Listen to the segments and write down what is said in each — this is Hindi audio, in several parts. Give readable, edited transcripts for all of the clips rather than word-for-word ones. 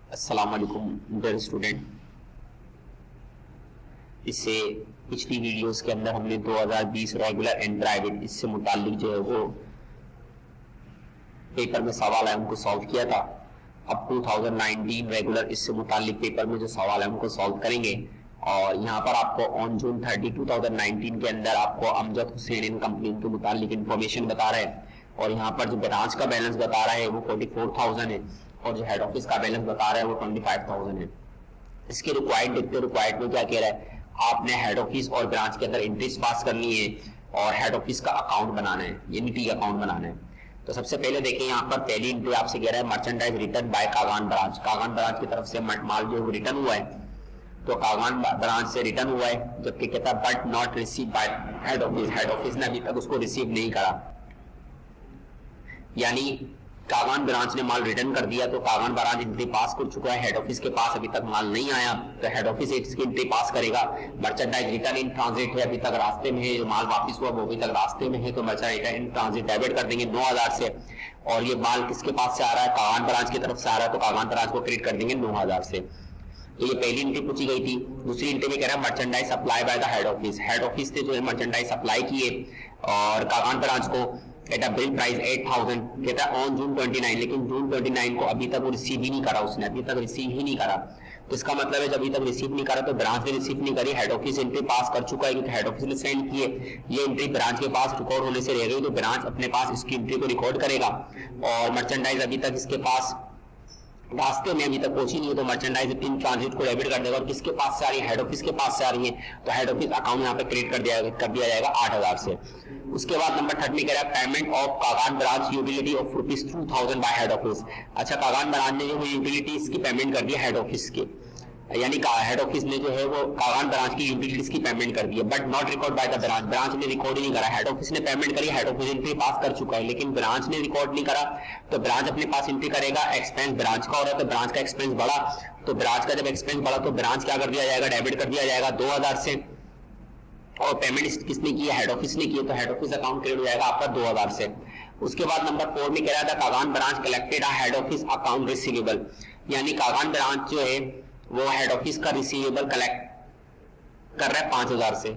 अस्सलाम वालेकुम डियर स्टूडेंट। इससे पिछली वीडियोस के अंदर हमने 2020 रेगुलर एंड प्राइवेट इससे मुतालिक जो है वो पेपर में सवाल है उनको सॉल्व किया था। अब 2019 रेगुलर इससे मुतालिक पेपर में जो सवाल है उनको सॉल्व करेंगे। और यहाँ पर आपको ऑन जून 30 2019 के अंदर आपको अमजद हुसैन एंड कंपनी के मुतालिक इंफॉर्मेशन बता रहे हैं। और यहाँ पर जो ब्रांच का बैलेंस बता रहा है वो 44,000 है और जो हेड ऑफिस का बैलेंस बता रहा है वो 25,000 है। इसके रिक्वायर्ड देखते रिक्वायर्ड में क्या कह रहा है, आपने हेड ऑफिस और ब्रांच के अंदर एंट्रीज पास करनी है और हेड ऑफिस का अकाउंट बनाना है, यूनिटी अकाउंट बनाना है। तो सबसे पहले देखें यहाँ पर पहली एंट्री आपसे कह रहा है merchandise return by Kaghan branch. Kaghan branch की तरफ से माल जो रिटर्न हुआ है तो कागान ब्रांच से रिटर्न हुआ है, जबकि कहता है but not receive by head office. Head office ने अभी तक उसको रिसीव नहीं करा, यानी कागान ब्रांच ने माल रिटर्न कर दिया तो कागान ब्रांच एंट्री पास कर चुका है, हेड ऑफिस के पास अभी तक माल नहीं आया तो हेड ऑफिस इसकी एंट्री पास करेगा। मर्चेंडाइज रिटर्न इन ट्रांजिट है, अभी तक रास्ते में है, जो माल वापस हुआ वो अभी तक रास्ते में है तो merchandise return in transit debit कर देंगे 9,000 से। और ये माल किसके पास से आ रहा है, कागान ब्रांच की तरफ से आ रहा है तो कागान ब्रांच को क्रेडिट कर देंगे 9,000 से। तो ये पहली एंट्री पूछी गई थी। दूसरी एंट्री में कह रहा है merchandise supply by the head office. Head office ने जो है मर्चेंडाइज सप्लाई किए और कागान ब्रांच को कहता बिल प्राइस 8,000, कहता है ऑन जून 29, लेकिन जून 29 को अभी तक वो रिसीव ही नहीं करा, उसने अभी तक रिसीव ही नहीं करा। तो इसका मतलब है जब अभी तक रिसीव नहीं करा तो ब्रांच ने रिसीव नहीं करी, हेड ऑफिस एंट्री पास कर चुका है क्योंकि हेड ऑफिस ने सेंड किए। ये एंट्री ब्रांच के पास रिकॉर्ड होने से रह गई तो ब्रांच अपने पास इसकी एंट्री को रिकॉर्ड करेगा। और मर्चेंडाइज अभी तक इसके पास रास्ते में अभी तक पहुंची नहीं है तो मर्चेंडाइज इन ट्रांजिट को डेबिट कर देगा। और किसके पास से आ रही है, हेड ऑफिस के पास से आ रही है तो हेड ऑफिस अकाउंट यहाँ पे क्रिएट कर दिया जाएगा 8,000 से। उसके बाद नंबर 3 में कह रहा है payment of Kaghan branch utility of ₹2,000 bye head office. अच्छा, कागान ब्रांच ने जो यूटिलिटी इसकी पेमेंट कर दी है हेड ऑफिस की, यानी हेड ऑफिस ने जो है वो कागान ब्रांच की यूटिलिटीज की पेमेंट कर दी है, but not record by the branch. Branch ने रिकॉर्ड ही नहीं करा। हेड ऑफिस ने पेमेंट करी, हेड ऑफिस एंट्री पास कर चुका है, लेकिन ब्रांच ने रिकॉर्ड नहीं करा तो ब्रांच अपने पास एंट्री करेगा। एक्सपेंस ब्रांच का हो रहा है तो ब्रांच का एक्सपेंस बढ़ा, तो ब्रांच का जब एक्सपेंस बढ़ा तो ब्रांच क्या कर दिया जाएगा, डेबिट कर दिया जाएगा 2,000 से। और पेमेंट किसने की है, हेड ऑफिस ने की है तो हेड ऑफिस अकाउंट क्रेडिट हो जाएगा आपका 2,000 से। उसके बाद नंबर 4 में कह रहा था Kaghan branch collected a head office account receivable, यानी कागान ब्रांच जो है वो हेड ऑफिस का रिसीवेबल कलेक्ट कर रहा है 5,000 से,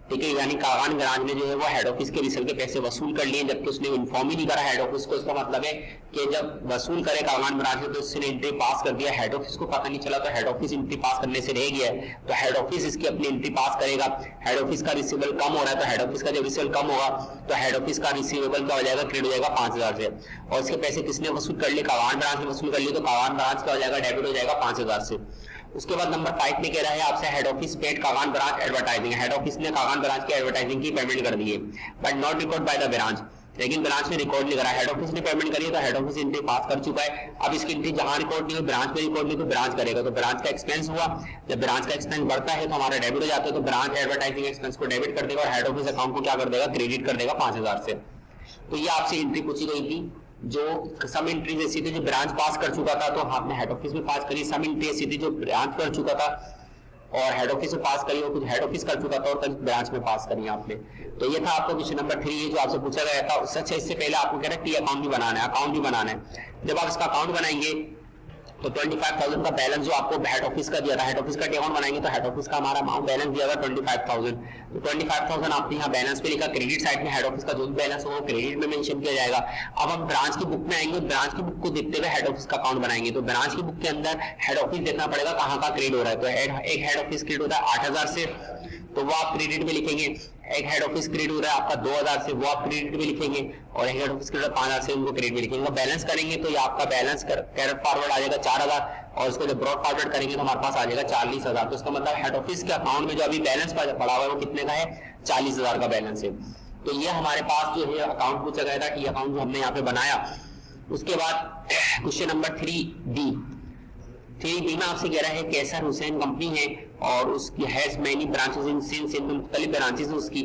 ठीक है। यानी कागान ब्रांच ने जो है वो हेड ऑफिस के रिसल के पैसे वसूल कर लिए जबकि उसने इन्फॉर्म ही नहीं करा हेड ऑफिस को। इसका मतलब है कि जब वसूल करे कागान ब्रांच ने तो उसने एंट्री पास कर दिया, हेड ऑफिस को पता नहीं चला तो हेड ऑफिस एंट्री पास करने से रह गया तो हेड ऑफिस इसकी अपनी एंट्री पास करेगा। हेड ऑफिस का रिसीवेबल कम हो रहा है तो हेड ऑफिस का जब रिसीवेबल कम होगा तो हेड ऑफिस का रिसीवेबल क्या हो जाएगा, क्रेडिट हो जाएगा 5,000 से। और इसके पैसे किसने वसूल कर लिए, कागान ब्रांच ने वसूल कर लिए तो कागान ब्रांच का हो जाएगा डेबिट हो जाएगा 5,000 से। उसके बाद नंबर 5 में कह रहा है आपसे head office paid Kaghan branch advertising. Head office ने कागान ब्रांच की एडवर्टाइजिंग की पेमेंट कर दी है but not record by the branch, लेकिन ब्रांच ने रिकॉर्ड नहीं करा। हेड ऑफिस ने पेमेंट करी है तो हेड ऑफिस एंट्री पास कर चुका है। अब इसकी एंट्री जहां रिकॉर्ड नहीं हुई, ब्रांच में रिकॉर्ड नहीं तो ब्रांच करेगा। तो ब्रांच का एक्सपेंस हुआ, जब ब्रांच का एक्सपेंस बढ़ता है तो हमारा डेबिट हो जाता है तो ब्रांच एडवर्टाइजिंग एक्सपेंस को डेबिट कर देगा और हेड ऑफिस अकाउंट को क्या कर देगा, क्रेडिट कर देगा 5,000 से। तो ये आपसे एंट्री पूछी गई थी। जो सम एंट्री ऐसी थी जो ब्रांच पास कर चुका था तो आपने हेड ऑफिस में पास करी, सम एंट्री ऐसी थी जो ब्रांच कर चुका था और हेड ऑफिस में पास करी और कुछ हेड ऑफिस कर चुका था और कुछ ब्रांच में पास करी आपने। तो ये था आपका क्वेश्चन नंबर 3 जो आपसे पूछा गया था। सच है, इससे पहले आपको कह रहा है टी अकाउंट भी बनाना है, अकाउंट भी बनाना है। जब आप इसका अकाउंट बनाएंगे तो 25,000 का बैलेंस जो आपको हेड ऑफिस का दिया था, हेड ऑफिस का अकाउंट बनाएंगे तो हेड ऑफिस का हमारा अमाउंट बैलेंस दिया था 25,000। तो 25,000 आपने यहाँ बैलेंस पे लिखा, क्रेडिट साइड में हेड ऑफिस का जो भी बैलेंस होगा क्रेडिट में मेंशन किया जाएगा। अब हम ब्रांच की बुक में आएंगे, ब्रांच की बुक को देखते हुए हेड ऑफिस का अकाउंट बनाएंगे। तो ब्रांच की बुक के अंदर हेड ऑफिस देखना पड़ेगा कहाँ का क्रेडिट हो रहा है। तो एक हेड ऑफिस क्रेडिट होता है 8,000 से तो वो आप क्रेडिट में लिखेंगे। एक हेड ऑफिस क्रेडिट हो रहा है आपका 2,000 से, वो आप क्रेडिट में लिखेंगे। और एक हेड ऑफिस क्रेडिट 5,000 से, उनको क्रेडिट में लिखेंगे। बैलेंस करेंगे तो ये आपका बैलेंस कैरेट फॉरवर्ड आ जाएगा 4,000 और इसको जब ब्रॉड फॉरवर्ड करेंगे तो हमारे पास आ जाएगा 40,000। तो इसका मतलब हेड ऑफिस के अकाउंट में जो अभी बैलेंस पड़ा हुआ है वो कितने का है, 40,000 का बैलेंस है। तो ये हमारे पास जो है अकाउंट पूछा गया था, टी अकाउंट जो हमने यहाँ पे बनाया। उसके बाद क्वेश्चन नंबर 3B में आपसे कह रहा है कैसर हुसैन कंपनी है और उसकी has many branches in Sindh में मुख्तलिफ ब्रांचेस है उसकी।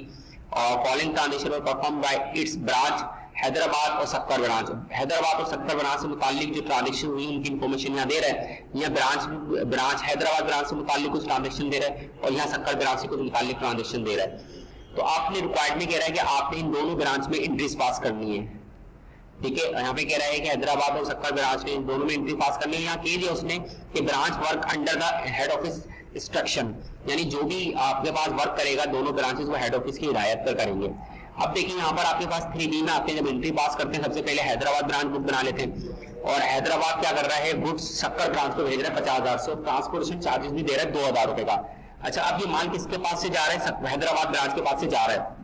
और following transaction are perform by its branch Hyderabad और सक्कर ब्रांच। हैदराबाद और सक्कर ब्रांच से मुतालिक जो ट्रांजेक्शन हुई उनकी इन्फॉर्मेशन यहाँ दे रहा है। यहाँ ब्रांच हैदराबाद ब्रांच से मुतालिक कुछ ट्रांजेक्शन दे रहा है और यहाँ सक्कर ब्रांच से कुछ मुतालिक ट्रांजेक्शन दे रहा है। तो आपने रिक्वायर्ड में कह रहा है कि आपने इन दोनों ब्रांच में एंट्रीज पास करनी है, ठीक है, यहाँ पे कह रहा है कि हैदराबाद और सक्कर ब्रांच ने दोनों में एंट्री पास करनी है। यहाँ कह दिया उसने कि branch work under the head office instruction, यानी जो भी आपके पास वर्क करेगा दोनों ब्रांचेस वो हेड ऑफिस की हिदायत पर करेंगे। अब देखिए यहाँ पर आपके पास 3D में आते हैं, जब एंट्री पास करते हैं सबसे पहले हैदराबाद ब्रांच बुक बना लेते हैं, और हैदराबाद क्या कर रहा है, गुड्स सक्कर ब्रांच को भेज रहा है 50,000 से, ट्रांसपोर्टेशन चार्जेस भी दे रहा है 2,000 रुपए का। अच्छा, अब ये माल किसके पास से जा रहा है, हैदराबाद ब्रांच के पास से जा रहा है।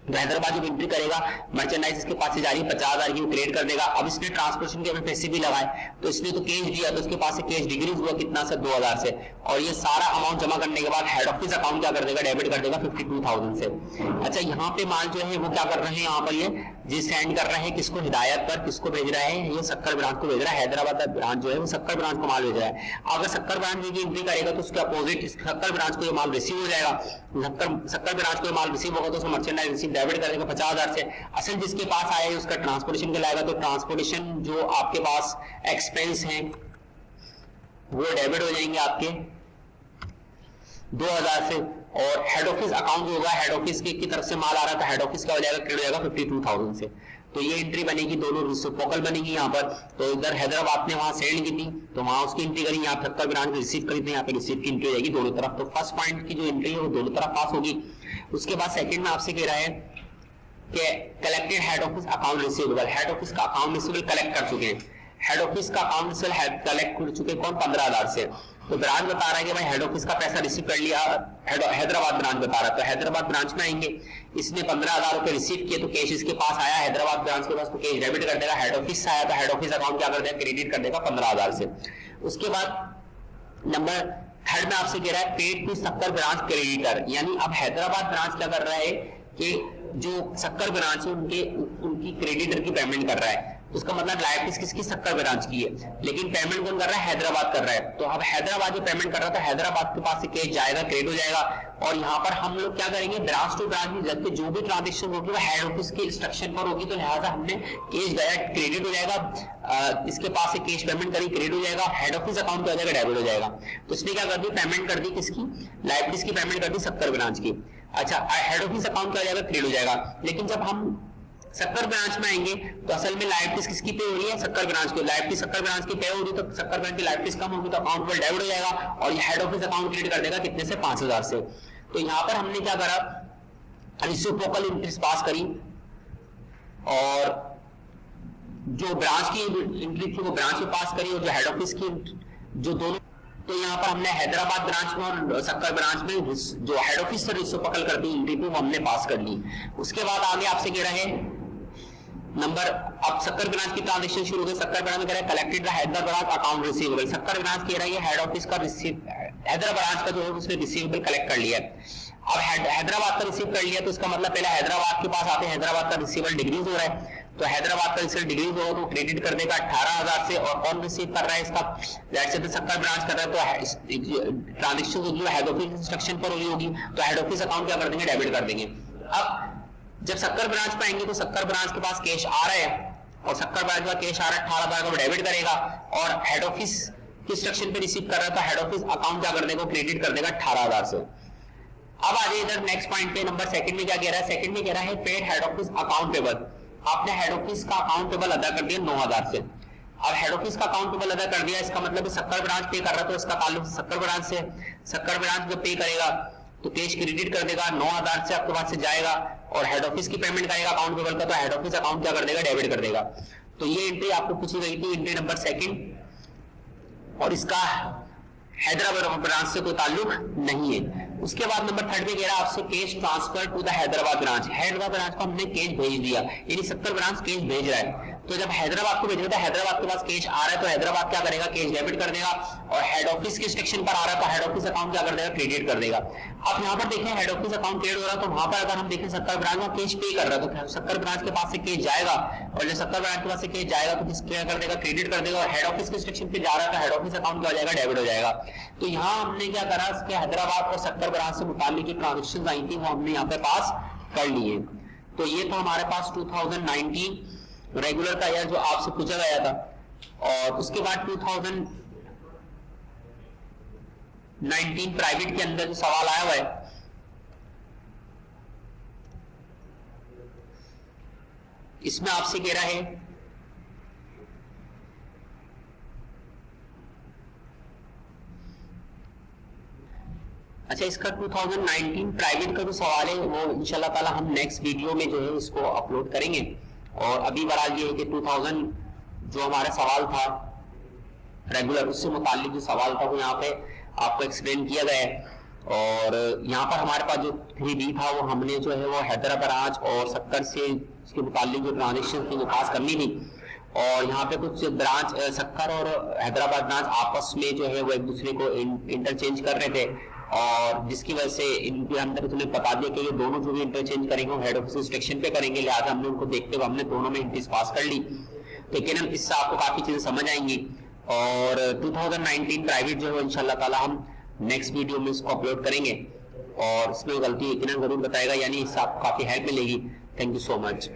तो हैदराबाद जब एंट्री करेगा मर्चेंडाइज इसके पास से जा रही है 50,000 की, वो क्रेडिट कर देगा। अब इसने ट्रांसपोर्टेशन के पैसे भी लगाए, तो इसने तो कैश दिया, तो उसके पास से कैश डिक्रीज हुआ कितना से 2,000 से, और ये सारा अमाउंट जमा करने के बाद हेड ऑफिस अकाउंट क्या कर देगा, डेबिट कर देगा 52,000 से। अच्छा, यहाँ पे माल जो है वो क्या कर रहे हैं, यहाँ पर ये सेंड कर रहे हैं किसको, हिदायत पर किसको भेज रहा है, ये सक्कर ब्रांच को भेज रहा है। हैदराबाद ब्रांच जो है वो सक्कर ब्रांच को माल भेज रहा है। अगर सक्कर ब्रांच की एंट्री करेगा तो उसके अपोजिट सक्कर ब्रांच को ये माल रिसीव हो जाएगा। सक्कर ब्रांच को माल रिसीव होगा तो उसको मर्चेंडाइज रिसीव डेबिट कर देगा 50,000 से। असल जिसके पास आया है उसका ट्रांसपोर्टेशन के लाएगा, तो ट्रांसपोर्टेशन जो आपके पास एक्सपेंस है वो डेबिट हो जाएंगे आपके 2,000 से, और हेड ऑफिस अकाउंट होगा, हेड ऑफिस की तरफ से माल आ रहा था, हेड ऑफिस का हो जाएगा क्रेडिट हो जाएगा 52,000 से। तो ये एंट्री बनेगी, दोनों रिसिप्रोकल बनेगी यहाँ पर। तो इधर हैदराबाद ने वहां सेंड की थी तो वहां उसकी एंट्री करी, यहाँ सक्कर ब्रांच रिसीव करी थी, यहाँ पे रिसीव की एंट्री हो जाएगी दोनों तरफ। तो फर्स्ट पॉइंट की जो एंट्री है वो दोनों तरफ पास होगी। उसके बाद सेकंड में आपसे कह रहा है कि collected head office account receivable, head office का अकाउंट रिसीवेबल कलेक्ट कर चुके हैं, हेड ऑफिस का अकाउंट रिसीवेबल कलेक्ट कर चुके कौन, 15,000 से। तो ब्रांच बता रहा है कि भाई हेड ऑफिस का पैसा रिसीव कर लिया, हैदराबाद ब्रांच बता रहा है। तो हैदराबाद ब्रांच में आएंगे, इसने 15,000 रुपए रिसीव किए तो कैश इसके पास आया, हैदराबाद ब्रांच के पास, तो कैश डेबिट कर देगा। हेड ऑफिस से आया तो हेड ऑफिस अकाउंट क्या कर देगा, क्रेडिट कर देगा 15,000 से। उसके बाद नंबर थर्ड में आपसे कह रहा है paid to Sukkur branch creditor, यानी अब हैदराबाद ब्रांच क्या कर रहा है कि जो सक्कर ब्रांच है उनकी क्रेडिटर की पेमेंट कर रहा है। उसका मतलब लाइबिलिटीज किसकी, सक्कर ब्रांच की है, लेकिन पेमेंट कौन कर रहा है, हैदराबाद कर रहा है। तो अब हैदराबाद जो पेमेंट कर रहा था, हैदराबाद के पास से कैश जाएगा, क्रेडिट हो जाएगा। और यहाँ पर हम लोग क्या करेंगे, ब्रांच टू ब्रांच में जो भी ट्रांजेक्शन होगी वो हेड ऑफिस के इंस्ट्रक्शन पर होगी, तो लिहाजा हमने कैश गया क्रेडिट हो जाएगा, इसके पास से कैश पेमेंट करी क्रेडिट हो जाएगा, हेड ऑफिस अकाउंट पे हो जाएगा डेबिट हो जाएगा। तो इसने क्या कर दी, पेमेंट कर दी किसकी, लाइबिलिटीज की पेमेंट कर दी सक्कर ब्रांच की। अच्छा, हेड ऑफिस अकाउंट क्या हो जाएगा, क्रेडिट हो जाएगा। लेकिन जब हम सक्कर ब्रांच में आएंगे तो असल में लाइबिलिटीज किसकी पे हो रही है, सक्कर ब्रांच की। लाइबिलिटीज सक्कर ब्रांच की पे हो रही है तो सक्कर ब्रांच की लाइबिलिटीज कम होगी तो अकाउंट पर डेबिट हो जाएगा, और ये हेड ऑफिस अकाउंट क्रेडिट कर देगा कितने से, 5,000 से। तो यहाँ पर हमने क्या करा, रिसिप्रोकल एंट्रीज पास करी, और जो ब्रांच की एंट्री थी वो ब्रांच में पास करी, और जो हेड ऑफिस की जो दोनों, तो यहाँ पर हमने हैदराबाद ब्रांच में और सक्कर ब्रांच में जो हेड ऑफिस से रिसिप्रोकल करती एंट्री थी वो हमने पास कर ली। उसके बाद आगे आपसे कह रहे हैं नंबर, अब सक्कर ब्रांच की ट्रांजेक्शन शुरू हो गई। सक्कर ब्रांच में कह रहा है collected the Hyderabad account receivable, Sukkur branch कह रहा है हेड ऑफिस का हैदराबाद ब्रांच का जो है उसने रिसीवेबल कलेक्ट कर लिया। अब हैदराबाद का रिसीव कर लिया तो इसका मतलब पहले हैदराबाद के पास आते हैं, हैदराबाद का रिसीवेबल डिक्रीज हो रहा है, तो हैदराबाद का रिसीवेबल डिक्रीज होगा तो क्रेडिट कर देगा 18,000 से। और कौन रिसीव कर रहा है इसका, जैसे तो सक्कर ब्रांच कर रहा है, तो ट्रांजेक्शन होगी हेड ऑफिस इंस्ट्रक्शन पर हुई होगी, तो हेड ऑफिस अकाउंट क्या कर देंगे, डेबिट कर देंगे। अब जब सक्कर ब्रांच पे आएंगे तो सक्कर ब्रांच के पास कैश आ रहा है, और सक्कर ब्रांच का कैश आ रहा है 18,000 का वो डेबिट करेगा, और हेड ऑफिस की इंस्ट्रक्शन पे रिसीव कर रहा था, हेड ऑफिस अकाउंट क्या कर देगा, क्रेडिट कर देगा 18,000 से। अब आ जाइए इधर नेक्स्ट पॉइंट पे, नंबर सेकंड में क्या कह रहा है, सेकंड में कह रहा है paid head office account payable, आपने हेड ऑफिस का अकाउंट पेबल अदा कर दिया 9,000 से। अब हेड ऑफिस का अकाउंट पेबल अदा कर दिया, इसका मतलब सक्कर ब्रांच पे कर रहा था, तो इसका ताल्लुक सक्कर ब्रांच से। सक्कर ब्रांच जब पे करेगा तो कैश क्रेडिट कर देगा 9,000 से आपके पास से जाएगा, और हेड ऑफिस की पेमेंट करेगा अकाउंट पेबल का, तो हेड ऑफिस अकाउंट क्या कर देगा, डेबिट कर देगा। तो ये एंट्री आपको पूछी गई थी, एंट्री नंबर सेकंड, और इसका हैदराबाद ब्रांच से कोई ताल्लुक नहीं है। उसके बाद नंबर थर्ड में कह रहा है आपसे cash transfer to the Hyderabad branch, Hyderabad branch को हमने कैश भेज दिया, यानी सक्कर ब्रांच कैश भेज रहा है। तो जब हैदराबाद को भेज रहा है, हैदराबाद के पास कैश आ रहा है तो हैदराबाद क्या करेगा, कैश डेबिट कर देगा, और हेड ऑफिस के सेक्शन पर आ रहा है तो हेड ऑफिस अकाउंट क्या कर देगा, क्रेडिट कर देगा। अब यहाँ पर देखें हेड ऑफिस अकाउंट क्रेडिट हो रहा है, तो वहां पर अगर हम देखें सक्कर ब्रांच में कैश पे कर रहा है तो सक्कर ब्रांच के पास से कैश जाएगा, और जब सक्कर ब्रांच के पास से कैश जाएगा तो किस क्या कर देगा, क्रेडिट कर देगा, और हेड ऑफिस के सेक्शन पे जा रहा है तो हेड ऑफिस अकाउंट क्या हो जाएगा, डेबिट हो जाएगा। तो यहाँ हमने क्या करा, इसके हैदराबाद और सक्कर ब्रांच से मुताबिक की ट्रांजेक्शन आई थी वो हमने यहाँ पे पास कर ली है। तो ये था हमारे पास 2019 रेगुलर का ईयर जो आपसे पूछा गया था, और उसके बाद 2019 प्राइवेट के अंदर जो सवाल आया हुआ है, इसमें आपसे कह रहा है अच्छा, इसका 2019 प्राइवेट का जो सवाल है वो इंशाल्लाह ताला हम नेक्स्ट वीडियो में जो है इसको अपलोड करेंगे। और अभी बहरहाल ये है कि 2000 जो हमारा सवाल था रेगुलर, उससे मुतालिक जो सवाल था वो यहाँ पे आपको एक्सप्लेन किया गया है। और यहाँ पर हमारे पास जो 3B था वो हमने जो है वो हैदराबाद ब्रांच और सक्कर से इसके मुतालिक जो ट्रांजेक्शन थी वो पास करनी थी। और यहाँ पे कुछ ब्रांच सक्कर और हैदराबाद ब्रांच आपस में जो है वो एक दूसरे को इंटरचेंज कर रहे थे, और जिसकी वजह से इनके अंदर तुम्हें बता दिया कि ये दोनों जो भी इंटरचेंज करेंगे वो हेड ऑफिस इंस्ट्रक्शन पे करेंगे, लिहाजा हमने उनको देखते हुए हमने दोनों में एंट्रीज पास कर ली। लेकिन इससे आपको काफी चीजें समझ आएंगी। और 2019 प्राइवेट जो है इंशाल्लाह ताला हम नेक्स्ट वीडियो में इसको अपलोड करेंगे, और इसमें गलती यकीनन जरूर बताएगा, यानी इससे आपको काफी हेल्प मिलेगी। Thank you so much.